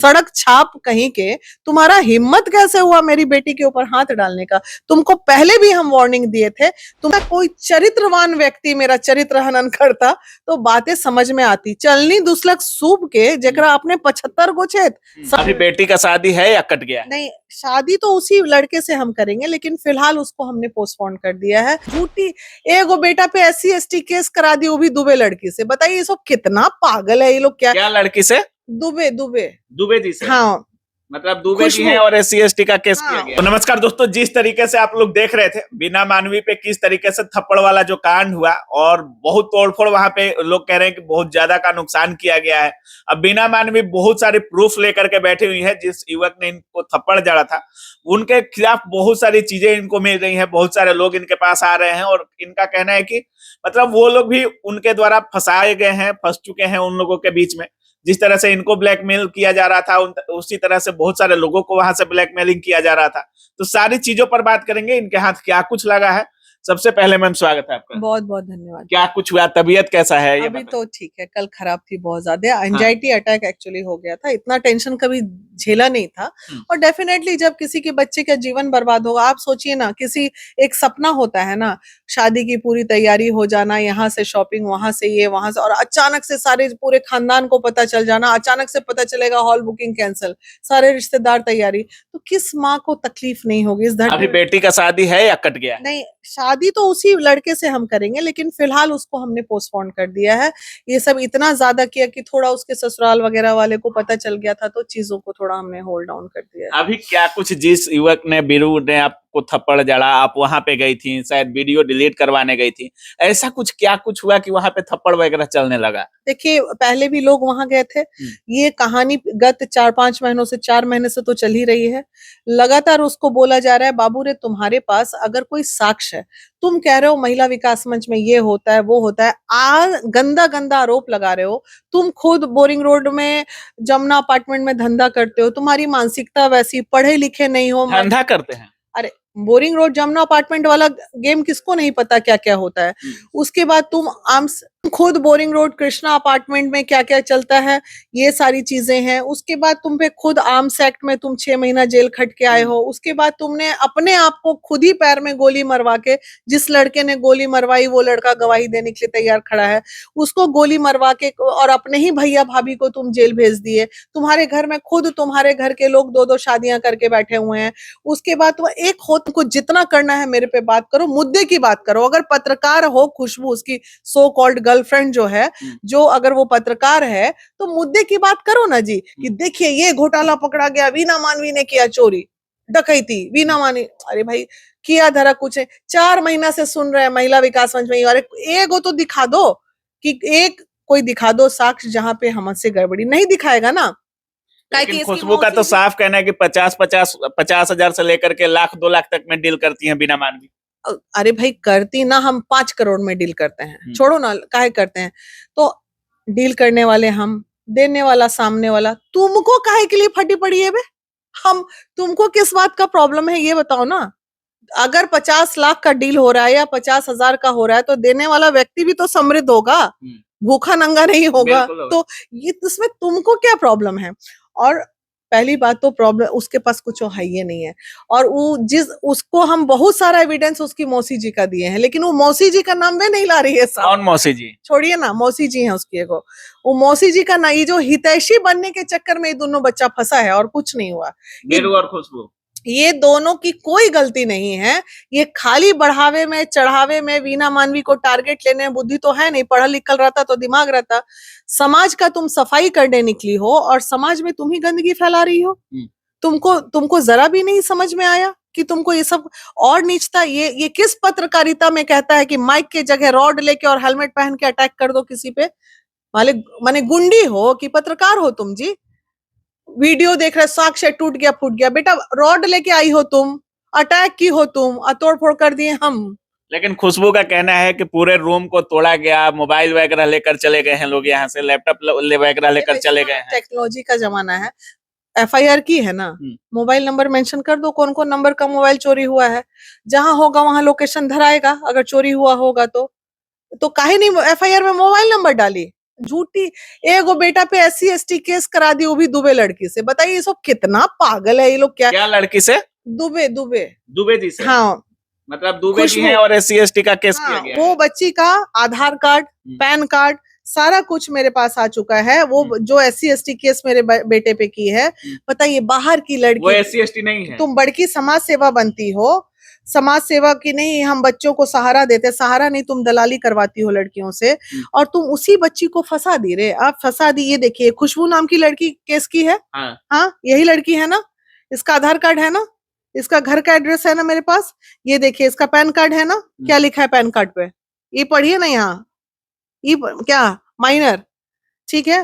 सड़क छाप कहीं के, तुम्हारा हिम्मत कैसे हुआ मेरी बेटी के ऊपर हाथ डालने का? तुमको पहले भी हम वार्निंग दिए थे। तुम्हें कोई चरित्रवान व्यक्ति मेरा चरित्र हनन करता तो बातें समझ में आती। चलनी दुसलक सूब के जेकरा अपने 75 गो छेद। अभी बेटी का शादी है या कट गया? नहीं, शादी तो उसी लड़के से हम करेंगे, लेकिन फिलहाल उसको हमने पोस्टपोन कर दिया है। झूठी एगो बेटा पे SC ST केस करा दी, वो भी दुबे लड़की से। बताइए ये सब कितना पागल है ये लोग। क्या लड़की से? दुबे दुबे दुबे जी से? हाँ, मतलब दुबे जी हैं और SC ST का केस किया गया। तो नमस्कार दोस्तों, जिस तरीके से आप लोग देख रहे थे बीना मानवी पे किस तरीके से थप्पड़ वाला जो कांड हुआ और बहुत तोड़फोड़, वहां पे लोग कह रहे हैं कि बहुत ज्यादा का नुकसान किया गया है। अब बीना मानवी बहुत सारी प्रूफ लेकर के बैठी हुई है। जिस युवक ने इनको थप्पड़ जड़ा था उनके खिलाफ बहुत सारी चीजें इनको मिल रही है। बहुत सारे लोग इनके पास आ रहे हैं और इनका कहना है कि मतलब वो लोग भी उनके द्वारा फंसाए गए हैं, फंस चुके हैं उन लोगों के बीच में। जिस तरह से इनको ब्लैकमेल किया जा रहा था उसी तरह से बहुत सारे लोगों को वहां से ब्लैकमेलिंग किया जा रहा था। तो सारी चीजों पर बात करेंगे, इनके हाथ क्या कुछ लगा है। सबसे पहले मैम स्वागत है आपका। बहुत बहुत धन्यवाद। क्या कुछ हुआ, तबीयत कैसा है ये अभी तो ठीक है, कल खराब थी बहुत ज्यादा। एंजाइटी अटैक एक्चुअली हो गया था। इतना टेंशन कभी झेला नहीं था। और डेफिनेटली जब किसी के बच्चे का जीवन बर्बाद होगा, आप सोचिए ना, किसी एक सपना होता है ना, शादी की पूरी तैयारी हो जाना, यहाँ से शॉपिंग, वहां से ये, वहां से, और अचानक से सारे पूरे खानदान को पता चल जाना। अचानक से पता चलेगा हॉल बुकिंग कैंसिल, सारे रिश्तेदार तैयारी। तो किस माँ को तकलीफ नहीं होगी इस धरती? अभी बेटी का शादी है या कट गया? नहीं, शादी तो उसी लड़के से हम करेंगे, लेकिन फिलहाल उसको हमने पोस्टपोन कर दिया है। ये सब इतना ज्यादा किया कि थोड़ा उसके ससुराल वगैरह वाले को पता चल गया था, तो चीजों को थोड़ा हमने होल्ड डाउन कर दिया है। अभी क्या कुछ, जिस युवक ने, बीरू ने आपको थप्पड़ जड़ा, आप वहां पे गई थी, शायद वीडियो डिलीट करवाने गई थी, ऐसा कुछ क्या कुछ हुआ कि वहां पे थप्पड़ वगैरह चलने लगा? देखिए, पहले भी लोग वहां गए थे। ये कहानी गत 4-5 महीनों से, 4 महीने से तो चल ही रही है। लगातार उसको बोला जा रहा है, बाबू रे तुम्हारे पास अगर कोई साक्ष्य है, तुम कह रहे हो महिला विकास मंच में ये होता है वो होता है, गंदा गंदा आरोप लगा रहे हो। तुम खुद बोरिंग रोड में जमुना अपार्टमेंट में धंधा करते हो, तुम्हारी मानसिकता वैसी, पढ़े लिखे नहीं हो। धंधा करते हैं? अरे, बोरिंग रोड जमुना अपार्टमेंट वाला गेम किसको नहीं पता क्या क्या होता है। उसके बाद तुम खुद बोरिंग रोड कृष्णा अपार्टमेंट में क्या क्या चलता है, ये सारी चीजें हैं। उसके बाद तुम पे खुद आर्म्स एक्ट में तुम 6 महीना जेल खट के आए हो। उसके बाद तुमने अपने आप को खुद ही पैर में गोली मरवा के, जिस लड़के ने गोली मरवाई वो लड़का गवाही देने के लिए तैयार खड़ा है, उसको गोली मरवा के और अपने ही भैया भाभी को तुम जेल भेज दिए। तुम्हारे घर में खुद तुम्हारे घर के लोग 2-2 शादियां करके बैठे हुए हैं। उसके बाद तो एक हो, तुमको जितना करना है मेरे पे बात करो, मुद्दे की बात करो। अगर पत्रकार हो खुशबू, उसकी सो कॉल्ड गर्लफ्रेंड जो है, जो अगर वो पत्रकार है तो मुद्दे की बात करो ना जी, कि देखिए ये घोटाला पकड़ा गया, वीना मानवी ने किया चोरी डकैती, वीना मानवी। अरे भाई, किया धरा कुछ है। 4 महीना से सुन रहे हैं महिला विकास मंच में। अरे एक तो दिखा दो, कि एक कोई दिखा दो साक्ष्य जहां पे हमसे गड़बड़ी। नहीं दिखाएगा ना। लेकिन खुशबू का तो साफ कहना है कि 50 हजार से लेकर के लाख 2 लाख तक में डील करती हैं बिना मानवी। अरे भाई, करती ना, हम 5 करोड़ में डील करते हैं। छोड़ो ना, काहे करते हैं। तो डील करने वाले हम, देने वाला सामने वाला। तुमको काहे के लिए फटी पड़ी है बे? हम, तुमको किस बात का प्रॉब्लम है ये बताओ ना। अगर 50 लाख का डील हो रहा है या 50,000 का हो रहा है, तो देने वाला व्यक्ति भी तो समृद्ध होगा, भूखा नंगा नहीं होगा। तो ये, इसमें तुमको क्या प्रॉब्लम है? और पहली बात तो प्रॉब्लम उसके पास कुछ है ये नहीं है। और वो उसको हम बहुत सारा एविडेंस उसकी मौसी जी का दिए हैं, लेकिन वो मौसी जी का नाम वे नहीं ला रही है। कौन मौसी जी? छोड़िए ना, मौसी जी है उसकी एगो। वो मौसी जी का ना, ये जो हितैषी बनने के चक्कर में ये दोनों बच्चा फंसा है और कुछ नहीं हुआ। बीरू और खुशबू, ये दोनों की कोई गलती नहीं है। ये खाली बढ़ावे में, चढ़ावे में, वीना मानवी को टारगेट लेने में बुद्धि तो है नहीं। पढ़ा लिखल रहता तो दिमाग रहता। समाज का तुम सफाई करने निकली हो और समाज में तुम ही गंदगी फैला रही हो। तुमको जरा भी नहीं समझ में आया कि तुमको ये सब और नीचता। ये किस पत्रकारिता में कहता है कि माइक के जगह रॉड लेके और हेलमेट पहन के अटैक कर दो किसी पे? माने गुंडी हो कि पत्रकार हो तुम जी? वीडियो देख रहे, साक्ष्य टूट गया फूट गया। बेटा, रॉड लेके आई हो तुम, अटैक की हो तुम, तोड़ फोड़ कर दिए हम। लेकिन खुशबू का कहना है कि पूरे रूम को तोड़ा गया, मोबाइल वगैरह लेकर चले गए हैं लोग, यहाँ से लैपटॉप वगैरह लेकर चले गए हैं। टेक्नोलॉजी का जमाना है। FIR की है ना, मोबाइल नंबर मेंशन कर दो, कौन कौन नंबर का मोबाइल चोरी हुआ है। जहां होगा वहां लोकेशन धराएगा, अगर चोरी हुआ होगा तो काहे नहीं FIR में मोबाइल नंबर डाली? झूठी। एगो बेटा पे SC ST केस करा दी, वो भी दुबे लड़की से। बताइए ये सब कितना पागल है ये लोग। क्या लड़की से? दुबे दुबे दुबे जी से? हाँ, मतलब दुबे जी हैं और SC ST का केस किया गया वो बच्ची का आधार कार्ड, पैन कार्ड सारा कुछ मेरे पास आ चुका है। वो जो SC ST केस मेरे बेटे पे की है। बताइए बाहर की लड़की, वो SC ST नहीं है। तुम बड़की समाज सेवा बनती हो, समाज सेवा की नहीं, हम बच्चों को सहारा देते, सहारा नहीं तुम दलाली करवाती हो लड़कियों से, और तुम उसी बच्ची को फंसा दी रे। आप फंसा दी। ये देखिए खुशबू नाम की लड़की केस की है। हाँ यही लड़की है ना, इसका आधार कार्ड है ना, इसका घर का एड्रेस है ना मेरे पास। ये देखिए इसका पैन कार्ड है ना, क्या लिखा है पैन कार्ड पे, ये पढ़िए ना यहाँ, ये क्या माइनर, ठीक है,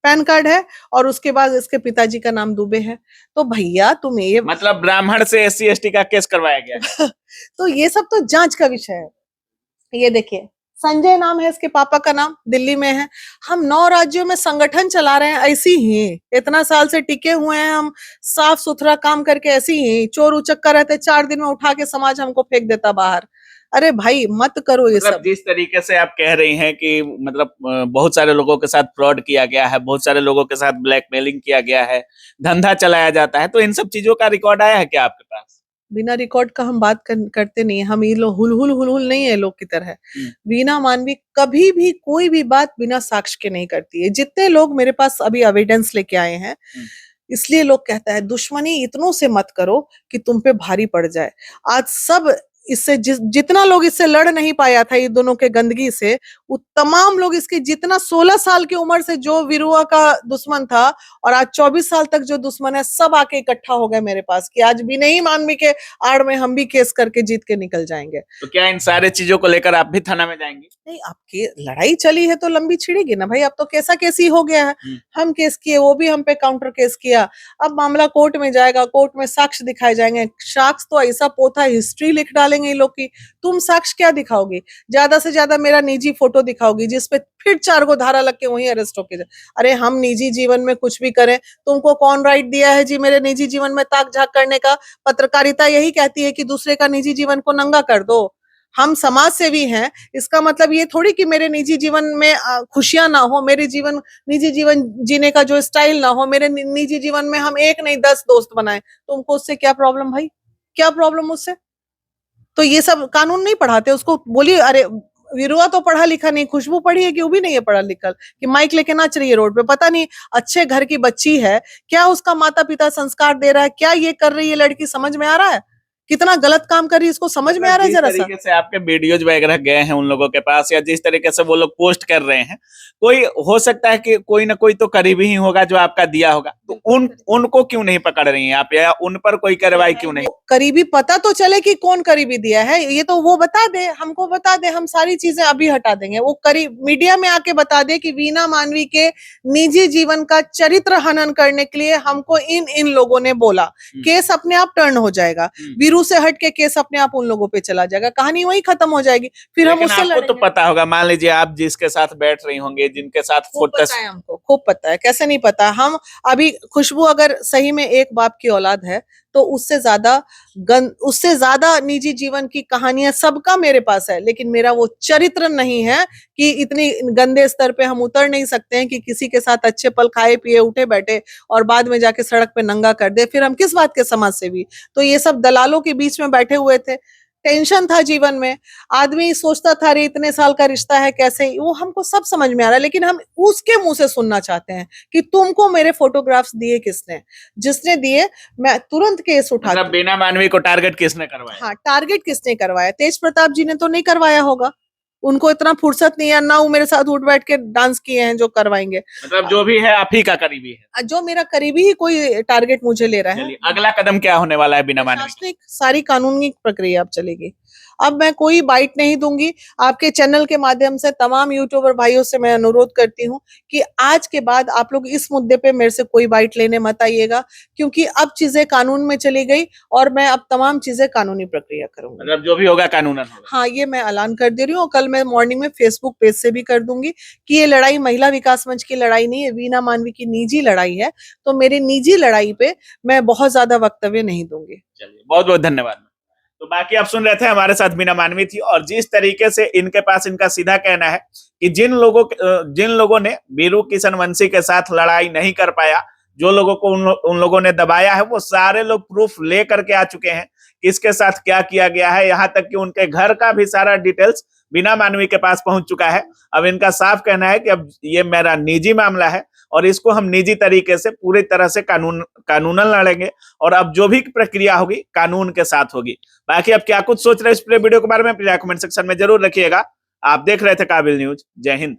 पैन कार्ड है, और उसके बाद इसके पिताजी का नाम दुबे है। तो भैया तुम ये मतलब ब्राह्मण से SC ST का केस करवाया गया। तो ये सब तो जांच का विषय है। ये देखिए संजय नाम है इसके पापा का नाम, दिल्ली में है। हम 9 राज्यों में संगठन चला रहे हैं ऐसी ही, इतना साल से टिके हुए हैं हम, साफ सुथरा काम करके ऐसी ही। चोर उचक्का रहते 4 दिन में उठा के समाज हमको फेंक देता बाहर। अरे भाई मत करो ये सब। जिस तरीके से आप कह रही हैं कि मतलब बहुत सारे लोगों के साथ फ्रॉड किया गया है, बहुत सारे लोगों के साथ ब्लैकमेलिंग किया गया है, धंधा चलाया जाता है, तो इन सब चीजों का रिकॉर्ड आया है क्या आपके पास? बिना रिकॉर्ड का हम बात करते नहीं। हम ये लोग हुल नहीं है लोग की तरह। वीना मानवी कभी भी कोई भी बात बिना साक्ष्य के नहीं करती है। जितने लोग मेरे पास अभी एविडेंस लेके आए हैं, इसलिए लोग कहता है दुश्मनी इतनों से मत करो कि तुम पे भारी पड़ जाए। आज सब इससे जितना लोग इससे लड़ नहीं पाया था ये दोनों के गंदगी से, वो तमाम लोग इसके जितना 16 साल की उम्र से जो विरुआ का दुश्मन था और आज 24 साल तक जो दुश्मन है, सब आके इकट्ठा हो गए मेरे पास कि आज भी नहीं मानवी के आड़ में हम भी केस करके जीत के निकल जाएंगे। तो क्या इन सारे चीजों को लेकर आप भी थाना में जाएंगे? नहीं, आपकी लड़ाई चली है तो लंबी छिड़ेगी ना भाई। अब तो कैसा केसी हो गया है, हम केस किए, वो भी हम पे काउंटर केस किया। अब मामला कोर्ट में जाएगा, कोर्ट में साक्ष्य दिखाए जाएंगे। साक्ष्य तो ऐसा पोथा हिस्ट्री लिख डालेंगे ये लोग की। तुम साक्ष्य क्या दिखाओगे? ज्यादा से ज्यादा मेरा निजी फोटो दिखाओगी जिसपे फिर 4 गो धारा लग के वहीं अरेस्ट होके जाए। अरे हम निजी जीवन में कुछ भी करें, तुमको कौन राइट दिया है जी मेरे निजी जीवन में ताक झाक करने का? पत्रकारिता यही कहती है कि दूसरे का निजी जीवन को नंगा कर दो। हम समाज सेवी हैं, इसका मतलब ये थोड़ी कि मेरे निजी जीवन में खुशियां ना हो, मेरे निजी जीवन जीने का जो स्टाइल ना हो, मेरे निजी जीवन में हम 1 नहीं 10 दोस्त बनाए। तुमको उससे क्या प्रॉब्लम भाई? क्या प्रॉब्लम उससे? तो ये सब कानून नहीं पढ़ाते उसको? बोलिए अरे विरुआ तो पढ़ा लिखा नहीं, खुशबू पढ़ी है कि वो भी नहीं है पढ़ा लिखा, कि माइक लेके नाच रही है रोड पे। पता नहीं अच्छे घर की बच्ची है, क्या उसका माता पिता संस्कार दे रहा है, क्या ये कर रही है लड़की, समझ में आ रहा है? कितना गलत काम कर रही है, इसको समझ में आ रहा है जरा सा? जिस तरीके से आपके वीडियोज वगैरह गए हैं उन लोगों के पास, या जिस तरीके से वो लोग पोस्ट कर रहे हैं, कोई हो सकता है कि कोई ना कोई तो करीबी ही होगा जो आपका दिया होगा, तो उनको क्यों नहीं पकड़ रही हैं आप, या उन पर कोई कार्रवाई क्यों नहीं? करीबी पता तो चले कि कौन करीबी दिया है, ये तो वो बता दे, हमको बता दे, हम सारी चीजें अभी हटा देंगे। वो करीब मीडिया में आके बता दे कि वीना मानवी के निजी जीवन का चरित्र हनन करने के लिए हमको इन लोगों ने बोला। केस अपने आप टर्न हो जाएगा, वीरू से हट के केस अपने आप उन लोगों पे चला जाएगा, कहानी वही खत्म हो जाएगी। फिर हम उससे लड़ेंगे। तो पता होगा, मान लीजिए आप जिसके साथ बैठ रही होंगे, जिनके साथ हमको खूब पता है, कैसे नहीं पता। हम अभी खुशबू अगर सही में एक बाप की औलाद है तो उससे ज्यादा निजी जीवन की कहानियां सबका मेरे पास है, लेकिन मेरा वो चरित्र नहीं है कि इतनी गंदे स्तर पे हम उतर नहीं सकते हैं कि किसी के साथ अच्छे पल खाए पिए उठे बैठे और बाद में जाके सड़क पे नंगा कर दे। फिर हम किस बात के समाज सेवी? तो ये सब दलालों के बीच में बैठे हुए थे। टेंशन था जीवन में, आदमी सोचता था रे इतने साल का रिश्ता है कैसे, वो हमको सब समझ में आ रहा है, लेकिन हम उसके मुंह से सुनना चाहते हैं कि तुमको मेरे फोटोग्राफ्स दिए किसने? जिसने दिए मैं तुरंत केस उठा। मतलब वीना मानवी को टारगेट किसने करवाया? हाँ, टारगेट किसने करवाया? तेज प्रताप जी ने तो नहीं करवाया होगा, उनको इतना फुर्सत नहीं है ना, वो मेरे साथ उठ बैठ के डांस किए हैं जो करवाएंगे। मतलब जो भी है आप ही का करीबी है? जो मेरा करीबी ही कोई टारगेट मुझे ले रहा है। अगला कदम क्या होने वाला है वीना मानवी? सारी कानूनी प्रक्रिया अब चलेगी। अब मैं कोई बाइट नहीं दूंगी। आपके चैनल के माध्यम से तमाम यूट्यूबर भाइयों से मैं अनुरोध करती हूँ कि आज के बाद आप लोग इस मुद्दे पे मेरे से कोई बाइट लेने मत आइएगा, क्योंकि अब चीजें कानून में चली गई और मैं अब तमाम चीजें कानूनी प्रक्रिया करूंगी। मतलब जो भी होगा कानूनन होगा। हाँ, ये मैं ऐलान कर दे रही हूँ। कल मैं मॉर्निंग में फेसबुक पेज से भी कर दूंगी कि ये लड़ाई महिला विकास मंच की लड़ाई नहीं है, वीना मानवी की निजी लड़ाई है। तो मेरी निजी लड़ाई पे मैं बहुत ज्यादा वक्तव्य नहीं दूंगी। चलिए, बहुत बहुत धन्यवाद। तो बाकी आप सुन रहे थे, हमारे साथ मीना मानवी थी। और जिस तरीके से इनके पास इनका सीधा कहना है कि जिन लोगों ने वीरू किशन वंशी के साथ लड़ाई नहीं कर पाया, जो लोगों को उन लोगों ने दबाया है, वो सारे लोग प्रूफ ले करके आ चुके हैं किसके साथ क्या किया गया है। यहाँ तक कि उनके घर का भी सारा डिटेल्स मीना मानवी के पास पहुंच चुका है। अब इनका साफ कहना है कि अब ये मेरा निजी मामला है और इसको हम निजी तरीके से पूरी तरह से कानूनन लड़ेंगे, और अब जो भी प्रक्रिया होगी कानून के साथ होगी। बाकी अब क्या कुछ सोच रहे हैं इस पूरे वीडियो के बारे में, कमेंट सेक्शन में जरूर रखिएगा। आप देख रहे थे काबिल न्यूज। जय हिंद।